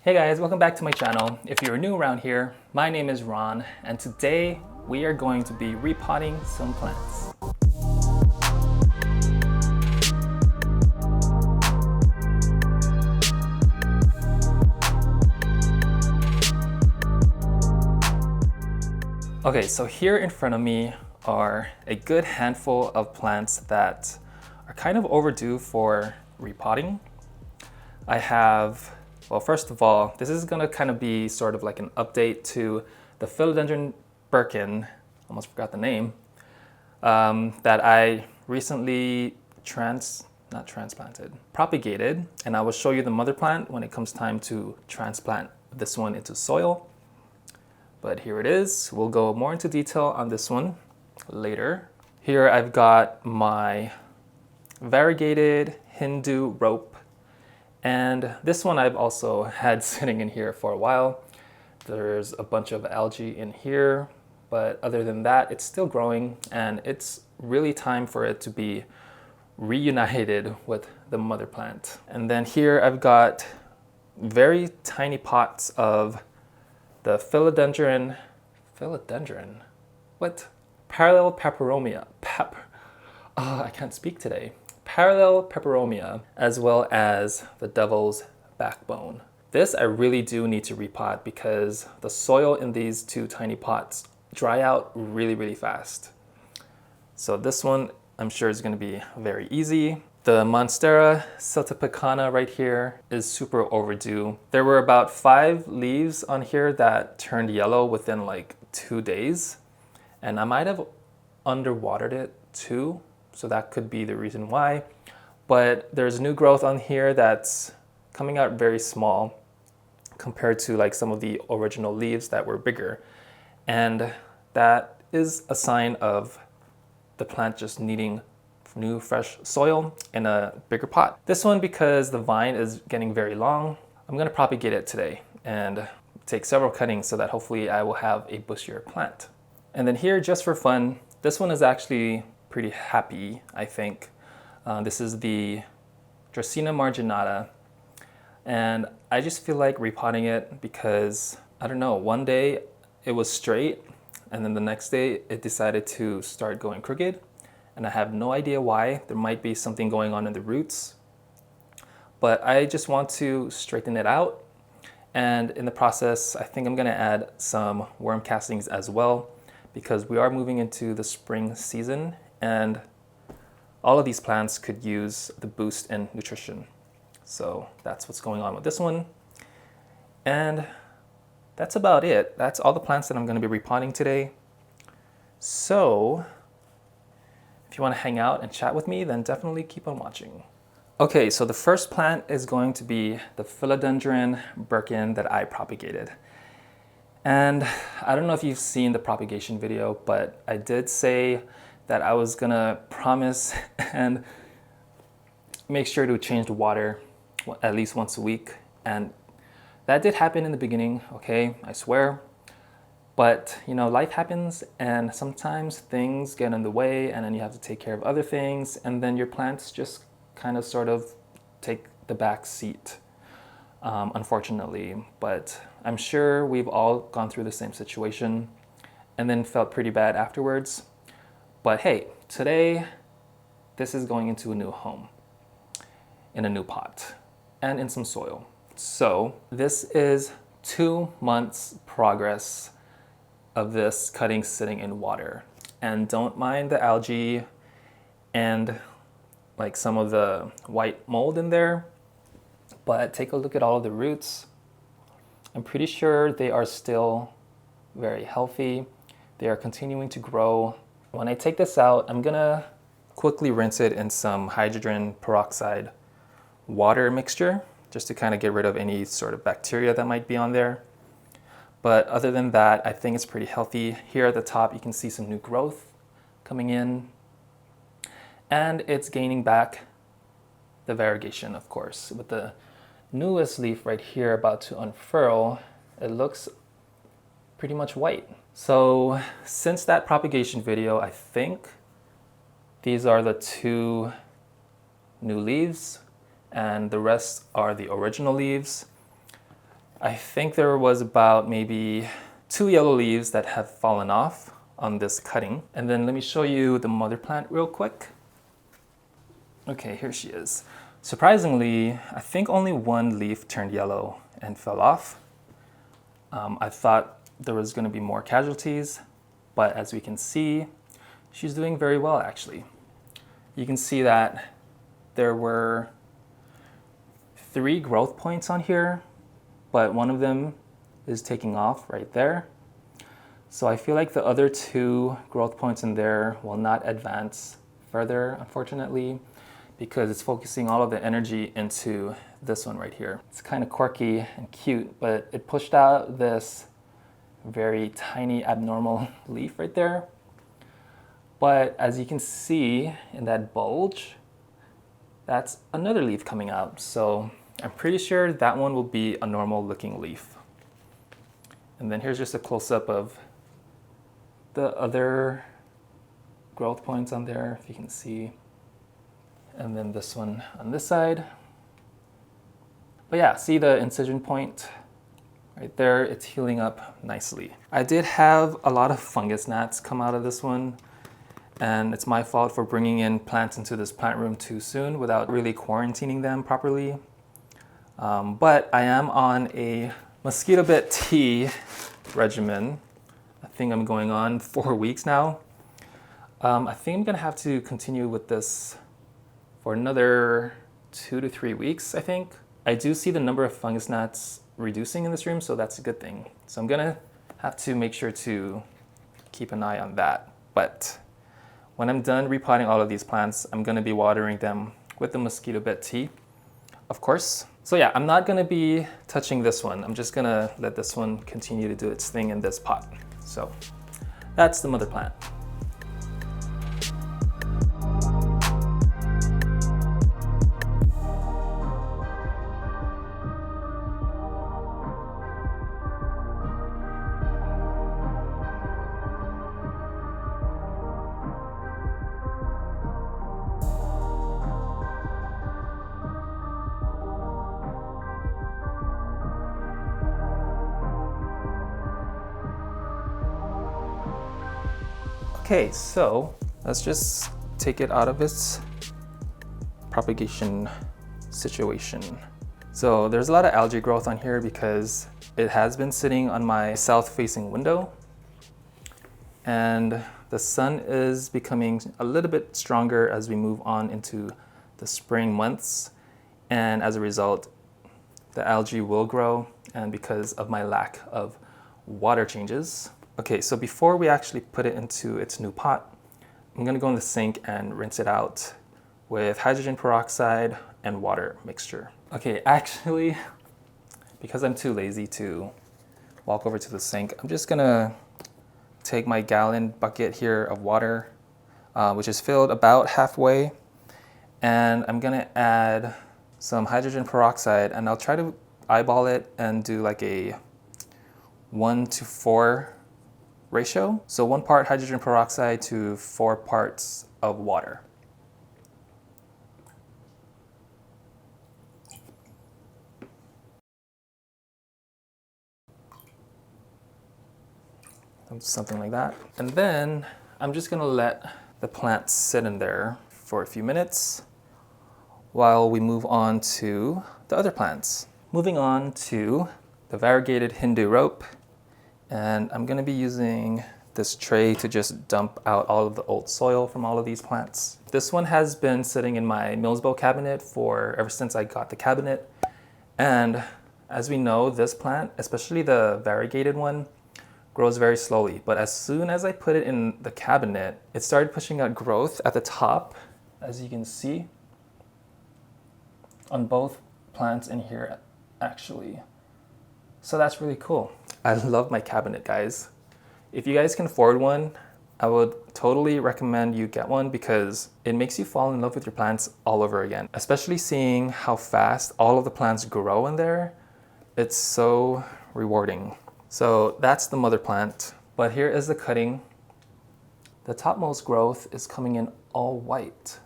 Hey guys, welcome back to my channel. If you're new around here, my name is Ron, and today we are going to be repotting some plants. Okay, so here in front of me are a good handful of plants that are kind of overdue for repotting. I have, well, first of all, this is gonna kind of be sort of like an update to the Philodendron Birkin, almost forgot the name, that I recently propagated, and I will show you the mother plant when it comes time to transplant this one into soil. But here it is. We'll go more into detail on this one later. Here I've got my Variegated Hindu Rope. And this one I've also had sitting in here for a while. There's a bunch of algae in here, but other than that, it's still growing, and it's really time for it to be reunited with the mother plant. And then here I've got very tiny pots of the Philodendron, what? Parallel Peperomia, I can't speak today. Parallel Peperomia, as well as the devil's backbone. This I really do need to repot because the soil in these two tiny pots dry out really fast. So this one I'm sure is going to be very easy. The Monstera Siltepecana right here is super overdue. There were about 5 leaves on here that turned yellow within like 2 days, and I might have underwatered it too, so that could be the reason why. But there's new growth on here that's coming out very small compared to like some of the original leaves that were bigger, and that is a sign of the plant just needing new fresh soil in a bigger pot. This one, because the vine is getting very long, I'm gonna propagate it today and take several cuttings so that hopefully I will have a bushier plant. And then here, just for fun, this one is actually pretty happy, I think. This is the Dracaena Marginata, and I just feel like repotting it because, I don't know, one day it was straight and then the next day it decided to start going crooked. And I have no idea why. There might be something going on in the roots, but I just want to straighten it out. And in the process, I think I'm gonna add some worm castings as well, because we are moving into the spring season and all of these plants could use the boost in nutrition. So that's what's going on with this one. And that's about it. That's all the plants that I'm gonna be repotting today. So if you want to hang out and chat with me, then definitely keep on watching. Okay, so the first plant is going to be the Philodendron Birkin that I propagated. And I don't know if you've seen the propagation video, but I did say that I was gonna promise and make sure to change the water at least once a week. And that did happen in the beginning, okay, I swear. But you know, life happens and sometimes things get in the way and then you have to take care of other things, and then your plants just kind of sort of take the back seat, unfortunately. But I'm sure we've all gone through the same situation and then felt pretty bad afterwards. But hey, today this is going into a new home, in a new pot and in some soil. So this is 2 months progress of this cutting sitting in water. And don't mind the algae and like some of the white mold in there, but take a look at all of the roots. I'm pretty sure they are still very healthy. They are continuing to grow. When I take this out, I'm gonna quickly rinse it in some hydrogen peroxide water mixture just to kind of get rid of any sort of bacteria that might be on there. But other than that, I think it's pretty healthy. Here at the top, you can see some new growth coming in. And it's gaining back the variegation, of course. With the newest leaf right here about to unfurl, it looks pretty much white. So since that propagation video, I think these are the 2 new leaves and the rest are the original leaves. I think there was about maybe 2 yellow leaves that have fallen off on this cutting. And then let me show you the mother plant real quick. Okay, here she is. Surprisingly, I think only 1 leaf turned yellow and fell off. I thought there was going to be more casualties, but as we can see, she's doing very well actually. You can see that there were 3 growth points on here, but one of them is taking off right there. So I feel like the other 2 growth points in there will not advance further, unfortunately, because it's focusing all of the energy into this one right here. It's kind of quirky and cute, but it pushed out this very tiny abnormal leaf right there. But as you can see in that bulge, that's another leaf coming out. So I'm pretty sure that one will be a normal looking leaf. And then here's just a close-up of the other growth points on there, if you can see. And then this one on this side. But yeah, see the incision point right there? It's healing up nicely. I did have a lot of fungus gnats come out of this one, and it's my fault for bringing in plants into this plant room too soon without really quarantining them properly. But I am on a mosquito bit tea regimen. I think I'm going on 4 weeks now. I think I'm gonna have to continue with this for another 2 to 3 weeks, I think. I do see the number of fungus gnats reducing in this room, so that's a good thing. So I'm gonna have to make sure to keep an eye on that. But when I'm done repotting all of these plants, I'm gonna be watering them with the mosquito bit tea, of course. So yeah, I'm not gonna be touching this one. I'm just gonna let this one continue to do its thing in this pot. So that's the mother plant. Okay, so let's just take it out of its propagation situation. So there's a lot of algae growth on here because it has been sitting on my south-facing window, and the sun is becoming a little bit stronger as we move on into the spring months, and as a result, the algae will grow, and because of my lack of water changes. Okay, so before we actually put it into its new pot, I'm gonna go in the sink and rinse it out with hydrogen peroxide and water mixture. Okay, actually, because I'm too lazy to walk over to the sink, I'm just gonna take my gallon bucket here of water, which is filled about halfway, and I'm gonna add some hydrogen peroxide, and I'll try to eyeball it and do like a 1:4 ratio. So 1 part hydrogen peroxide to 4 parts of water. Something like that. And then I'm just gonna let the plant sit in there for a few minutes while we move on to the other plants. Moving on to the Variegated Hindu Rope. And I'm gonna be using this tray to just dump out all of the old soil from all of these plants. This one has been sitting in my Millsbow cabinet for ever since I got the cabinet. And as we know, this plant, especially the variegated one, grows very slowly. But as soon as I put it in the cabinet, it started pushing out growth at the top, as you can see, on both plants in here, actually. So that's really cool. I love my cabinet, guys. If you guys can afford one, I would totally recommend you get one because it makes you fall in love with your plants all over again. Especially seeing how fast all of the plants grow in there. It's so rewarding. So that's the mother plant. But here is the cutting. The topmost growth is coming in all white.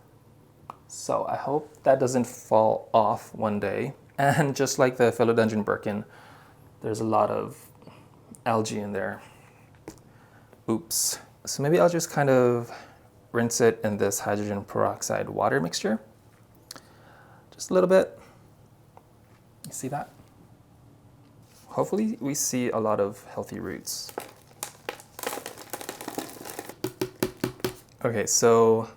So I hope that doesn't fall off one day. And just like the Philodendron Birkin, there's a lot of algae in there. Oops. So maybe I'll just kind of rinse it in this hydrogen peroxide water mixture. Just a little bit. You see that? Hopefully we see a lot of healthy roots. Okay, so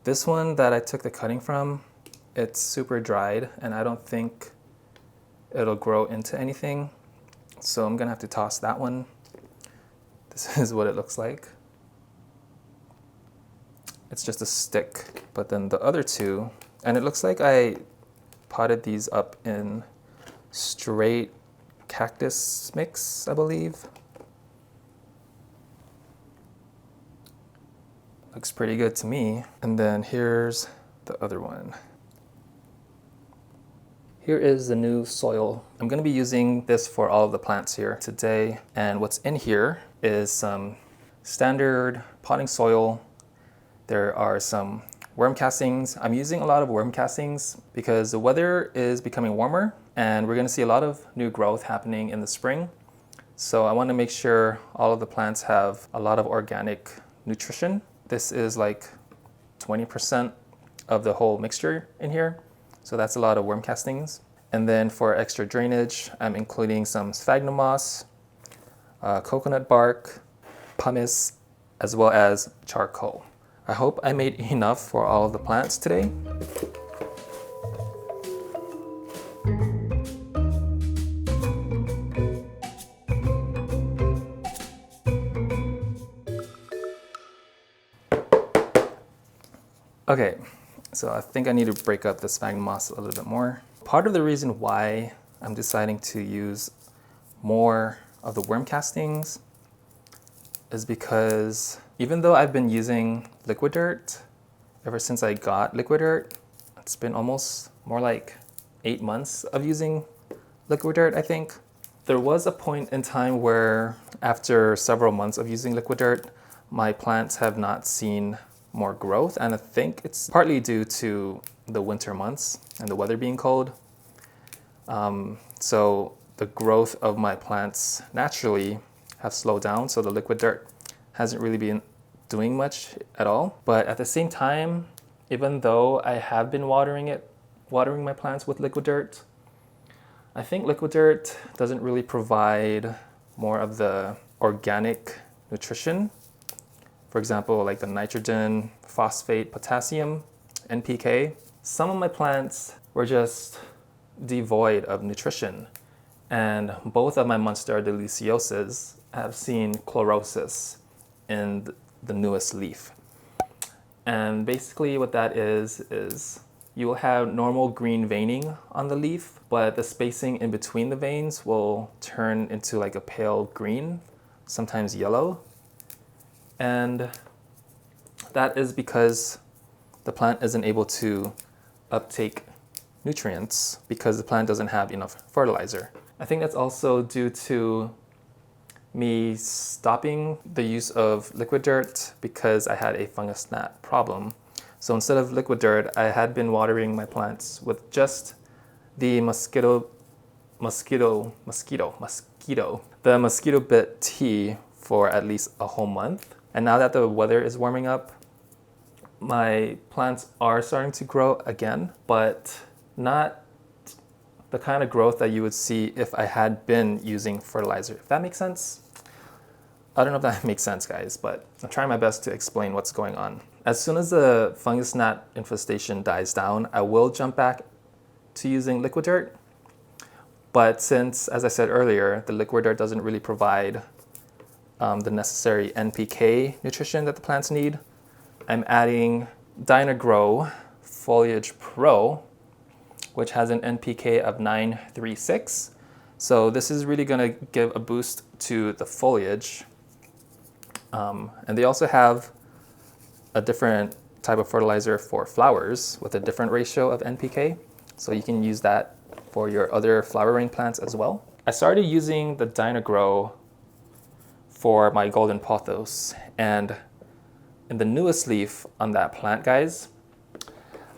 this one that I took the cutting from, it's super dried and I don't think it'll grow into anything. So I'm gonna have to toss that one. This is what it looks like. It's just a stick, but then the other two, and it looks like I potted these up in straight cactus mix, I believe. Looks pretty good to me. And then here's the other one. Here is the new soil. I'm gonna be using this for all of the plants here today. And what's in here is some standard potting soil. There are some worm castings. I'm using a lot of worm castings because the weather is becoming warmer and we're gonna see a lot of new growth happening in the spring. So I wanna make sure all of the plants have a lot of organic nutrition. This is like 20% of the whole mixture in here. So that's a lot of worm castings. And then for extra drainage, I'm including some sphagnum moss, coconut bark, pumice, as well as charcoal. I hope I made enough for all of the plants today. Okay, so I think I need to break up the sphagnum moss a little bit more. Part of the reason why I'm deciding to use more of the worm castings is because even though I've been using liquid dirt ever since I got liquid dirt, it's been almost more like 8 months of using liquid dirt, I think. There was a point in time where after several months of using liquid dirt, my plants have not seen more growth, and I think it's partly due to the winter months and the weather being cold. So the growth of my plants naturally have slowed down, so the liquid dirt hasn't really been doing much at all. But at the same time, even though I have been watering my plants with liquid dirt, I think liquid dirt doesn't really provide more of the organic nutrition. For example, like the nitrogen, phosphate, potassium, NPK. Some of my plants were just devoid of nutrition. And both of my Monstera deliciosas have seen chlorosis in the newest leaf. And basically what that is you will have normal green veining on the leaf, but the spacing in between the veins will turn into like a pale green, sometimes yellow. And that is because the plant isn't able to uptake nutrients because the plant doesn't have enough fertilizer. I think that's also due to me stopping the use of liquid dirt because I had a fungus gnat problem. So instead of liquid dirt, I had been watering my plants with just the mosquito bit tea for at least a whole month. And now that the weather is warming up, my plants are starting to grow again, but not the kind of growth that you would see if I had been using fertilizer. If that makes sense? I don't know if that makes sense, guys, but I'm trying my best to explain what's going on. As soon as the fungus gnat infestation dies down, I will jump back to using liquid dirt. But since, as I said earlier, the liquid dirt doesn't really provide the necessary NPK nutrition that the plants need, I'm adding Dynagrow Foliage Pro, which has an NPK of 936. So this is really gonna give a boost to the foliage. And they also have a different type of fertilizer for flowers with a different ratio of NPK. So you can use that for your other flowering plants as well. I started using the Dynagrow for my golden pothos, and in the newest leaf on that plant, guys,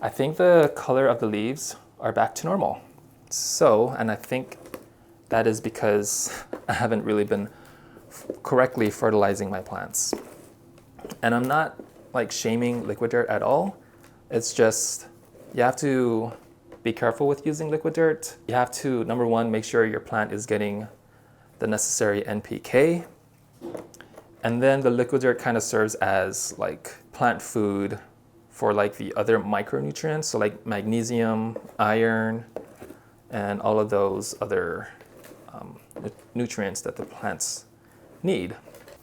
I think the color of the leaves are back to normal. So, and I think That is because I haven't really been correctly fertilizing my plants. And I'm not like shaming liquid dirt at all. It's just you have to be careful with using liquid dirt. You have to, number one, make sure your plant is getting the necessary NPK. And then the liquid dirt kind of serves as like plant food for like the other micronutrients, so like magnesium, iron, and all of those other nutrients that the plants need.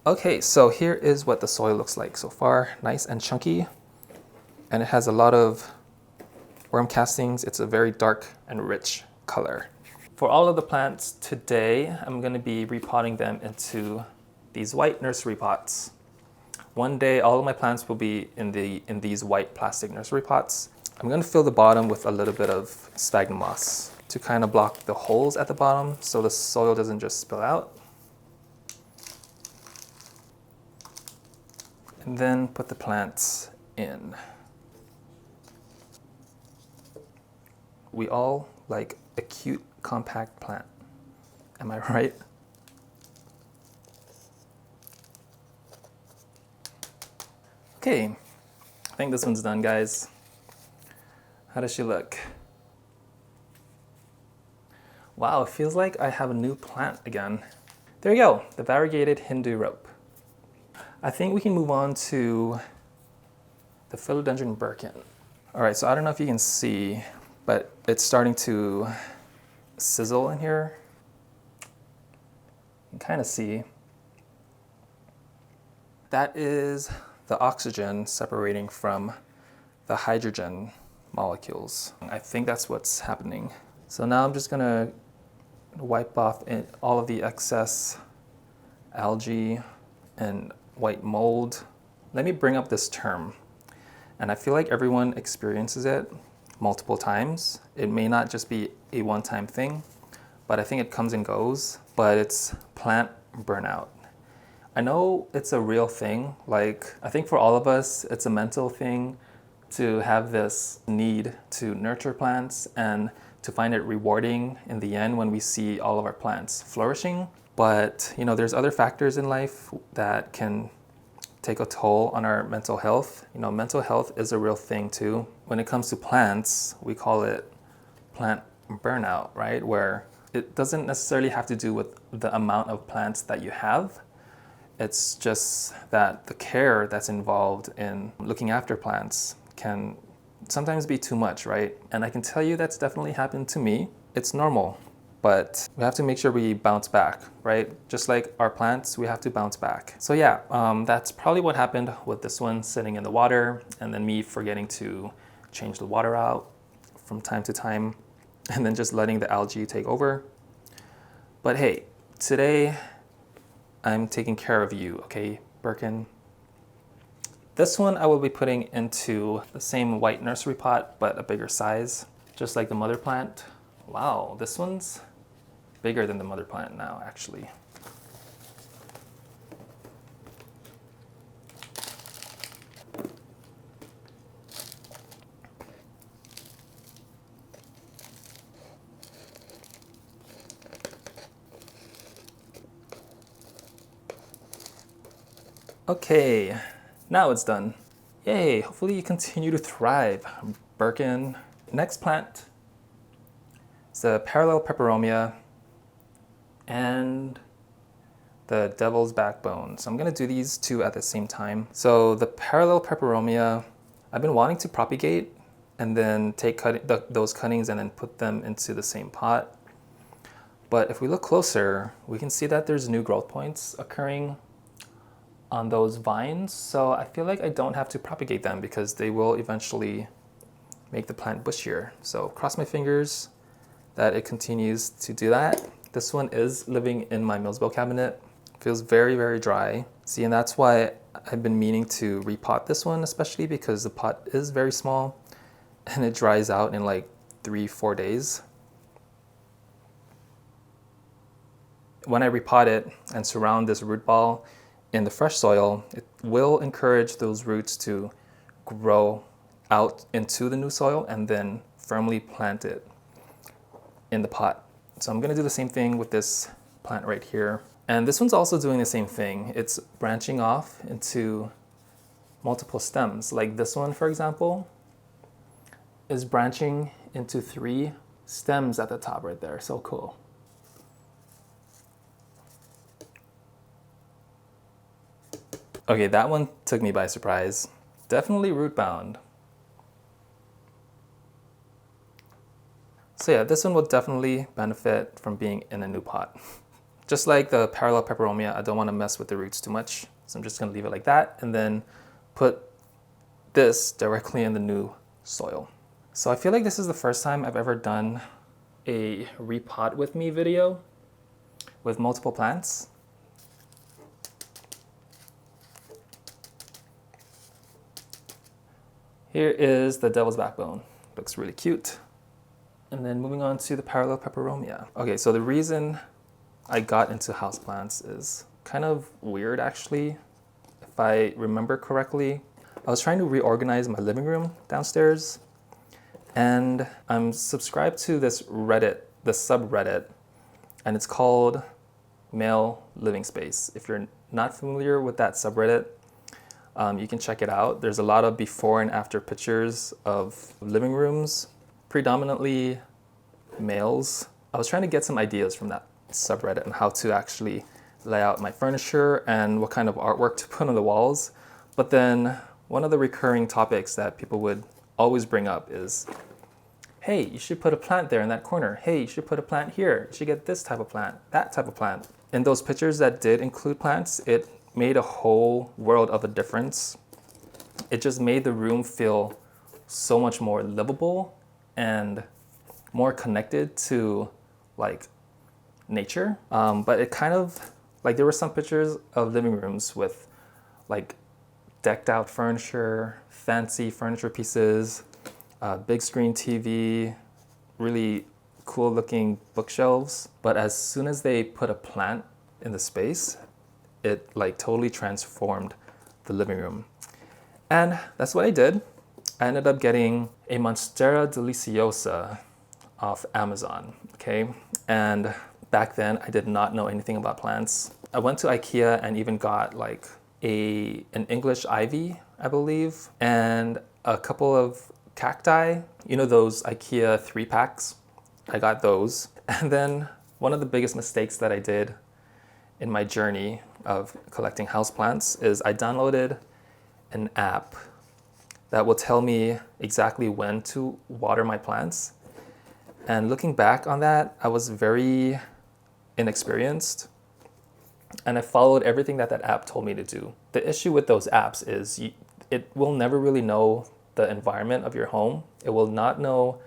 Okay, so here is what the soil looks like so far. Nice and chunky, and it has a lot of worm castings. It's a very dark and rich color. For all of the plants today, I'm going to be repotting them into these white nursery pots. One day, all of my plants will be in these white plastic nursery pots. I'm going to fill the bottom with a little bit of sphagnum moss to kind of block the holes at the bottom so the soil doesn't just spill out. And then put the plants in. We all like a cute, compact plant. Am I right? Okay, I think this one's done, guys. How does she look? Wow, it feels like I have a new plant again. There you go, the Variegated Hindu Rope. I think we can move on to the Philodendron Birkin. All right, so I don't know if you can see, but it's starting to sizzle in here. You can kind of see. That is the oxygen separating from the hydrogen molecules. I think that's what's happening. So now I'm just gonna wipe off all of the excess algae and white mold. Let me bring up this term. And I feel like everyone experiences it multiple times. It may not just be a one-time thing, but I think it comes and goes, but it's plant burnout. I know it's a real thing. Like, I think for all of us, it's a mental thing to have this need to nurture plants and to find it rewarding in the end when we see all of our plants flourishing. But, you know, there's other factors in life that can take a toll on our mental health. You know, mental health is a real thing too. When it comes to plants, we call it plant burnout, right? Where it doesn't necessarily have to do with the amount of plants that you have. It's just that the care that's involved in looking after plants can sometimes be too much, right? And I can tell you that's definitely happened to me. It's normal, but we have to make sure we bounce back, right? Just like our plants, we have to bounce back. So yeah, that's probably what happened with this one sitting in the water and then me forgetting to change the water out from time to time and then just letting the algae take over. But hey, today I'm taking care of you, okay, Birkin? This one I will be putting into the same white nursery pot, but a bigger size, just like the mother plant. Wow, this one's bigger than the mother plant now, actually. Okay, now it's done. Yay, hopefully you continue to thrive, Birkin. Next plant is the parallel peperomia and the devil's backbone. So I'm gonna do these two at the same time. So the parallel peperomia, I've been wanting to propagate and then take those cuttings and then put them into the same pot. But if we look closer, we can see that there's new growth points occurring on those vines. So I feel like I don't have to propagate them because they will eventually make the plant bushier. So cross my fingers that it continues to do that. This one is living in my Millsville cabinet. Feels very, very dry. See, and that's why I've been meaning to repot this one, especially because the pot is very small and it dries out in like 3-4 days. When I repot it and surround this root ball in the fresh soil, it will encourage those roots to grow out into the new soil and then firmly plant it in the pot. So I'm gonna do the same thing with this plant right here. And this one's also doing the same thing. It's branching off into multiple stems. Like this one, for example, is branching into 3 stems at the top right there. So cool. Okay, that one took me by surprise. Definitely root bound. So yeah, this one will definitely benefit from being in a new pot. Just like the parallel peperomia, I don't want to mess with the roots too much. So I'm just going to leave it like that and then put this directly in the new soil. So I feel like this is the first time I've ever done a repot with me video with multiple plants. Here is the devil's backbone. Looks really cute. And then moving on to the parallel peperomia. Okay, so the reason I got into houseplants is kind of weird actually. If I remember correctly, I was trying to reorganize my living room downstairs, and I'm subscribed to this Reddit, the subreddit, and it's called Male Living Space. If you're not familiar with that subreddit, you can check it out. There's a lot of before and after pictures of living rooms, predominantly males. I was trying to get some ideas from that subreddit on how to actually lay out my furniture and what kind of artwork to put on the walls. But then one of the recurring topics that people would always bring up is, hey, you should put a plant there in that corner. Hey, you should put a plant here. You should get this type of plant, that type of plant. In those pictures that did include plants, it made a whole world of a difference. It just made the room feel so much more livable and more connected to like nature. But it kind of, like there were some pictures of living rooms with like decked out furniture, fancy furniture pieces, big screen TV, really cool looking bookshelves. But as soon as they put a plant in the space, it like totally transformed the living room. And that's what I did. I ended up getting a Monstera deliciosa off Amazon, okay? And back then I did not know anything about plants. I went to IKEA and even got like an English ivy, I believe, and a couple of cacti, you know those IKEA 3-packs? I got those. And then one of the biggest mistakes that I did in my journey of collecting houseplants is I downloaded an app that will tell me exactly when to water my plants. And looking back on that, I was very inexperienced, and I followed everything that that app told me to do. The issue with those apps is it will never really know the environment of your home. It will not know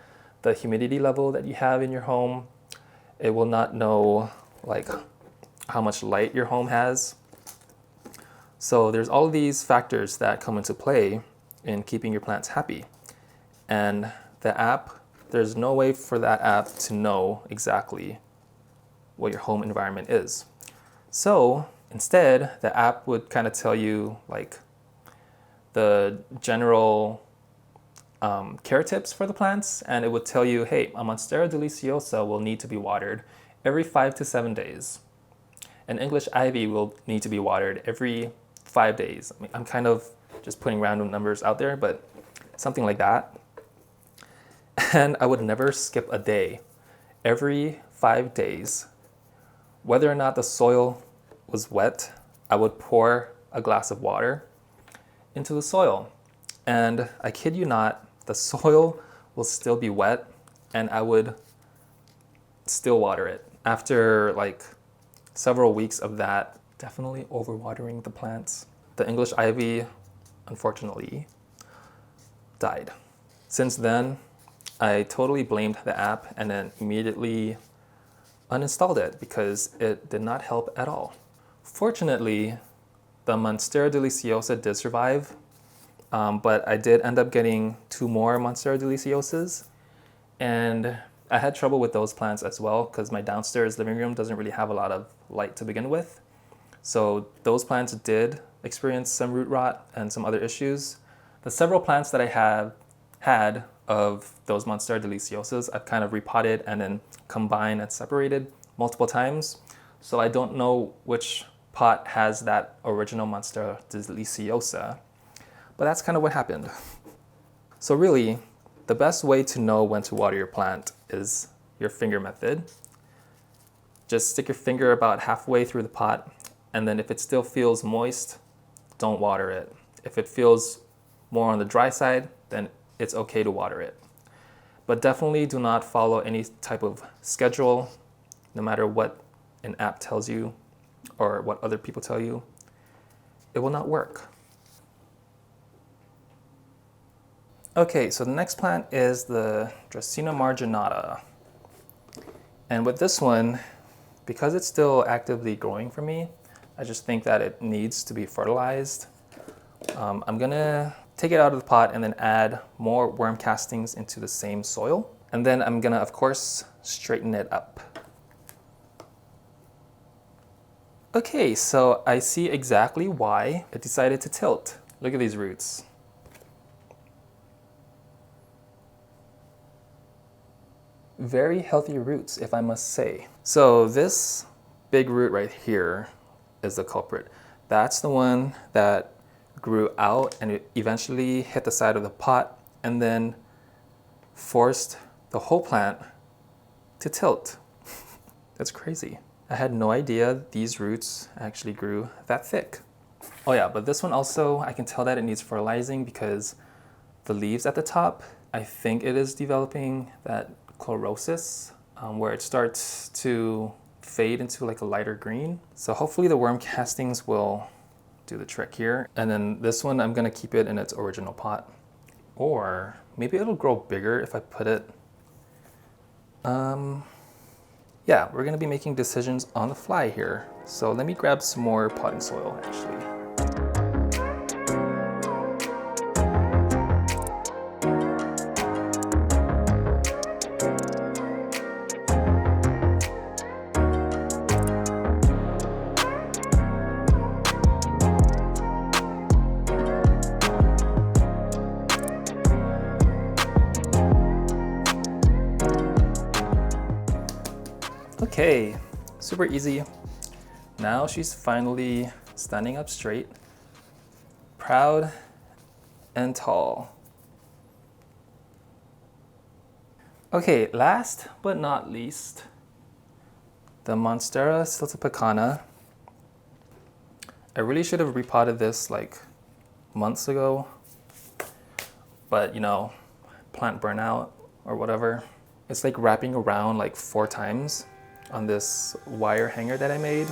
the humidity level that you have in your home. It will not know like how much light your home has. So there's all of these factors that come into play in keeping your plants happy. And the app, there's no way for that app to know exactly what your home environment is. So instead, the app would kind of tell you like the general care tips for the plants, and it would tell you, hey, a Monstera deliciosa will need to be watered every 5 to 7 days. An English ivy will need to be watered every 5 days. I mean, I'm kind of just putting random numbers out there, but something like that. And I would never skip a day. Every 5 days, whether or not the soil was wet, I would pour a glass of water into the soil. And I kid you not, the soil will still be wet and I would still water it. After like several weeks of that, definitely overwatering the plants, the English ivy, unfortunately, died. Since then, I totally blamed the app and then immediately uninstalled it because it did not help at all. Fortunately, the Monstera deliciosa did survive, but I did end up getting 2 more Monstera deliciosas, and I had trouble with those plants as well because my downstairs living room doesn't really have a lot of light to begin with. So those plants did experience some root rot and some other issues. The several plants that I have had of those Monstera deliciosas I've kind of repotted and then combined and separated multiple times. So I don't know which pot has that original Monstera deliciosa, but that's kind of what happened. So really, the best way to know when to water your plant is your finger method. Just stick your finger about halfway through the pot, and then if it still feels moist, don't water it. If it feels more on the dry side, then it's okay to water it. But definitely do not follow any type of schedule, no matter what an app tells you or what other people tell you. It will not work. Okay, so the next plant is the Dracaena Marginata. And with this one, because it's still actively growing for me, I just think that it needs to be fertilized. I'm gonna take it out of the pot and then add more worm castings into the same soil. And then I'm gonna, of course, straighten it up. Okay, so I see exactly why it decided to tilt. Look at these roots. Very healthy roots, if I must say. So this big root right here is the culprit. That's the one that grew out and it eventually hit the side of the pot and then forced the whole plant to tilt. That's crazy. I had no idea these roots actually grew that thick. Oh yeah, but this one also, I can tell that it needs fertilizing because the leaves at the top, I think it is developing that chlorosis, where it starts to fade into like a lighter green. So hopefully the worm castings will do the trick here. And then this one, I'm gonna keep it in its original pot. Or maybe it'll grow bigger if I put it. Yeah, we're gonna be making decisions on the fly here. So let me grab some more potting soil actually. Okay, super easy. Now she's finally standing up straight, proud and tall. Okay, last but not least, the Monstera Siltepecana. I really should have repotted this like months ago, but you know, plant burnout or whatever. It's like wrapping around like 4 times on this wire hanger that I made.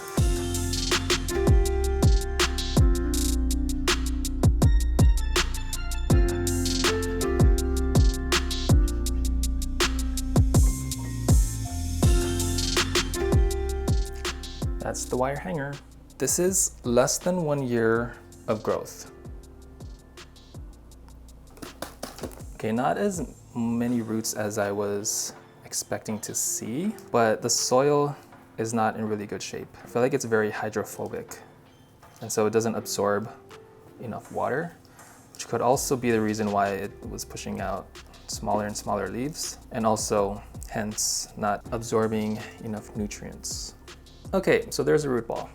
That's the wire hanger. This is less than 1 year of growth. Okay, not as many roots as I was expecting to see, but the soil is not in really good shape. I feel like it's very hydrophobic, and so it doesn't absorb enough water, which could also be the reason why it was pushing out smaller and smaller leaves, and also hence not absorbing enough nutrients. Okay, so there's a root ball.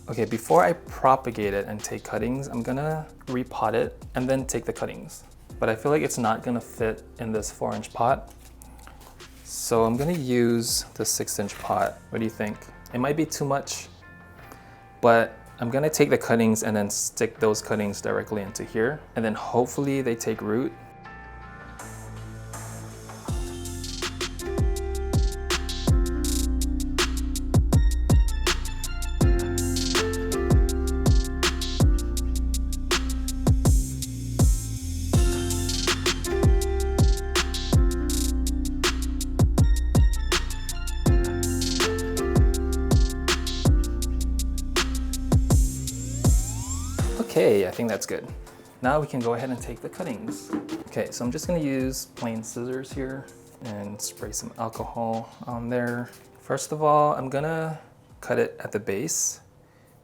Okay, before I propagate it and take cuttings, I'm gonna repot it and then take the cuttings. But I feel like it's not gonna fit in this 4-inch pot. So I'm gonna use the 6-inch pot. What do you think? It might be too much, but I'm gonna take the cuttings and then stick those cuttings directly into here. And then hopefully they take root. Okay, I think that's good. Now we can go ahead and take the cuttings. Okay, so I'm just gonna use plain scissors here and spray some alcohol on there. First of all, I'm gonna cut it at the base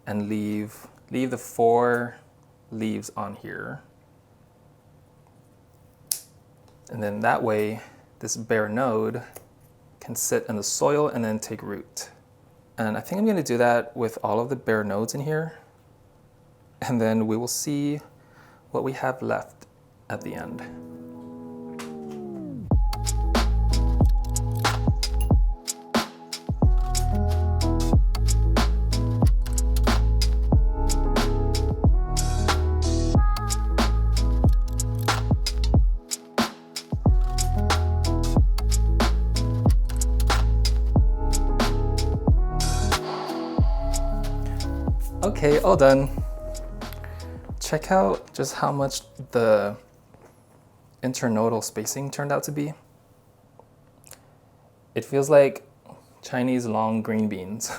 and leave the 4 leaves on here. And then that way, this bare node can sit in the soil and then take root. And I think I'm gonna do that with all of the bare nodes in here. And then we will see what we have left at the end. Okay, all done. Check out just how much the internodal spacing turned out to be. It feels like Chinese long green beans.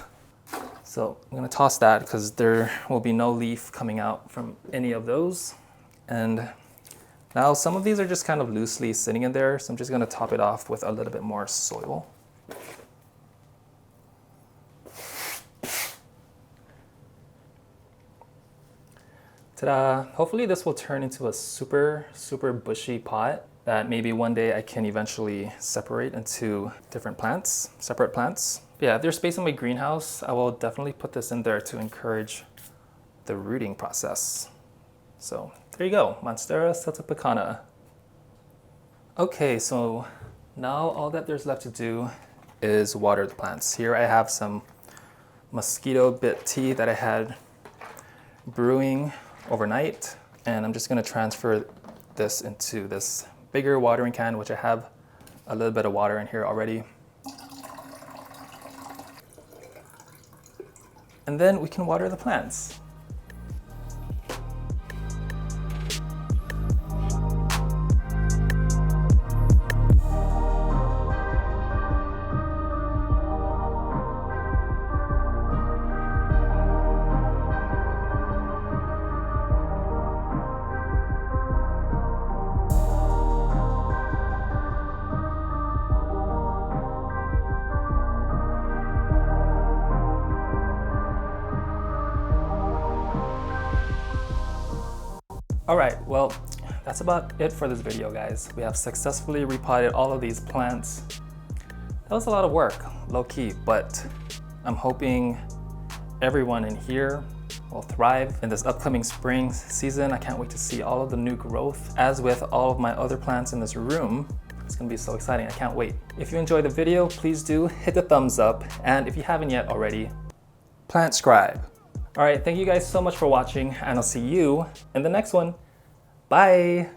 So I'm gonna toss that because there will be no leaf coming out from any of those. And now some of these are just kind of loosely sitting in there, so I'm just gonna top it off with a little bit more soil. Ta-da! Hopefully this will turn into a super bushy pot that maybe one day I can eventually separate into different plants, separate plants. Yeah, if there's space in my greenhouse, I will definitely put this in there to encourage the rooting process. So there you go, Monstera Siltepecana. Okay, so now all that there's left to do is water the plants. Here I have some mosquito bit tea that I had brewing overnight, and I'm just going to transfer this into this bigger watering can, which I have a little bit of water in here already. And then we can water the plants. All right, well, that's about it for this video, guys. We have successfully repotted all of these plants. That was a lot of work, low-key, but I'm hoping everyone in here will thrive in this upcoming spring season. I can't wait to see all of the new growth. As with all of my other plants in this room, it's gonna be so exciting, I can't wait. If you enjoyed the video, please do hit the thumbs up, and if you haven't yet already, plant scribe. All right, thank you guys so much for watching, and I'll see you in the next one. Bye.